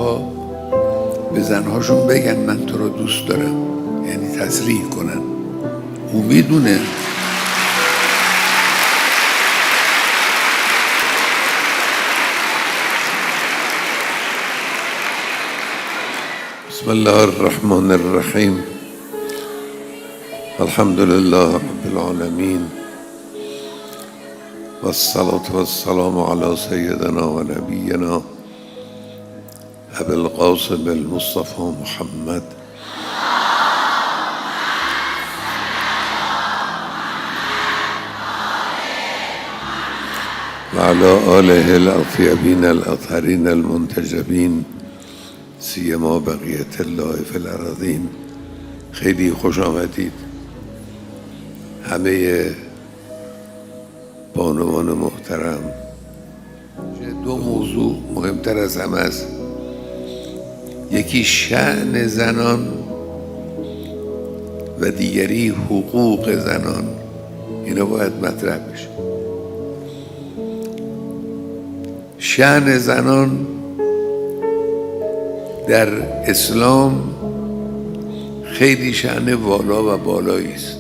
مردها به زنهاشون بگن من تو رو دوست دارم، یعنی تصریح کنن. او میدونه بسم الله الرحمن الرحیم. الحمد لله رب العالمین والصلاة والسلام علی سیدنا و نبینا ابی القاسم المصطفى محمد و علی آله الاطیبین الاطهرین المنتجبین سیما بقیت الله فی الارضین. خیلی خوش آمدید همه بانوان محترم. دو موضوع مهمتر از همه است. یکی شأن زنان و دیگری حقوق زنان. اینا باید مطرح بشه. شأن زنان در اسلام خیلی شأن والا و بالایی است.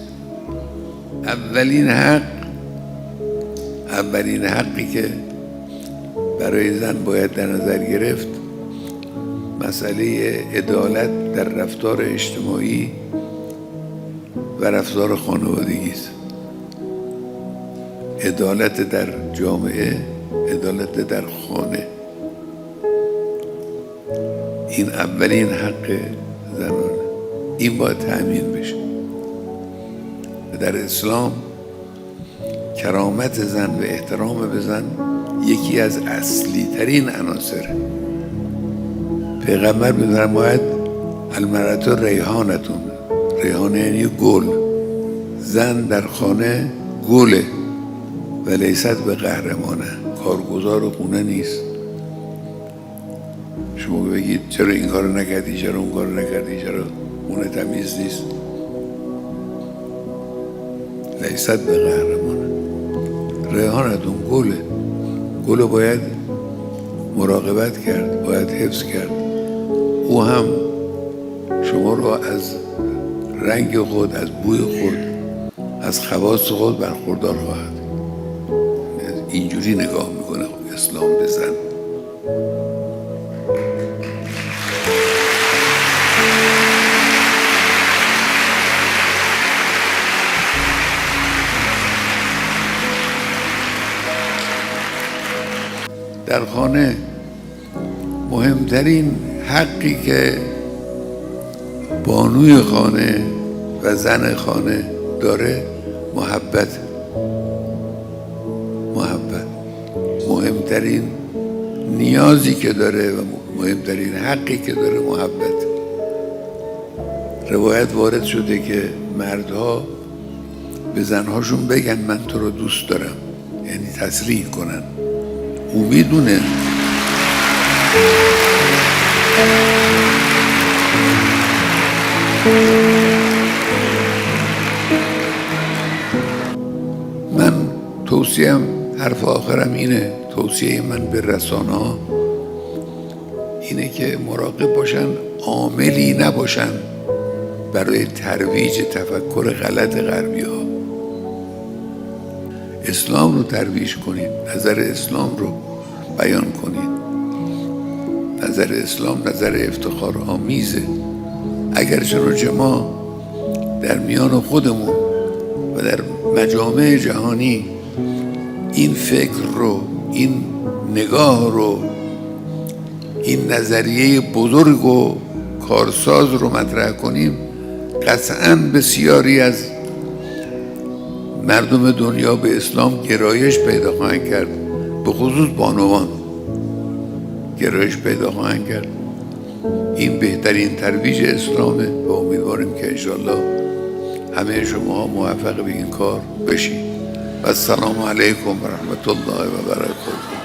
اولین حقی که برای زن باید در نظر گرفت مسئله عدالت در رفتار اجتماعی و رفتار خانوادگی است. عدالت در جامعه، عدالت در خانه، این اولین حق زنانه. این باید تأمین بشه. در اسلام کرامت زن و احترام به زن یکی از اصلی ترین عناصر. پیغمبر می‌فرماید المرأة ریحانتون. ریحانه یعنی گل. زن در خانه گله و لیست به قهرمانه، کارگزار خونه نیست. شما بگید چرا این کارو نکردی، چرا اون کارو نکردی، چرا خونه تمیز نیست. لیست به قهرمانه. ریحانتون گله. گل باید مراقبت کرد، باید حفظ کرد. او هم شما رو از رنگ خود، از بوی خود، از خواص خود برخوردار خواهد. اینجوری نگاه میکنه اسلام به زن. در خانه مهمترین حقی که بانوی خانه و زن خانه داره محبت. مهمترین نیازی که داره و مهمترین حقی که داره محبت. روایت وارد شده که مردها به زنهاشون بگن من تو رو دوست دارم، یعنی تصریح کنن. او میدونه من توصیم، حرف آخرم اینه، توصیه من به رسانه ها اینه که مراقب باشن، عاملی نباشن برای ترویج تفکر غلط غربی ها. اسلام رو ترویج کنید، نظر اسلام رو بیان کنید. نظر اسلام نظر افتخار آمیزه. اگرچه ما در میان خودمون و در مجامع جهانی این فکر رو، این نگاه رو، این نظریه بزرگ و کارساز رو مطرح کنیم، قطعاً بسیاری از مردم دنیا به اسلام گرایش پیدا خواهند کرد. به خصوص بانوان گرایش پیدا خواهند کرد. این بهترین ترویج اسلامه و امیدواریم که انشاءالله همه شما موفق به این کار بشید. و السلام علیکم و رحمت الله و برکاته.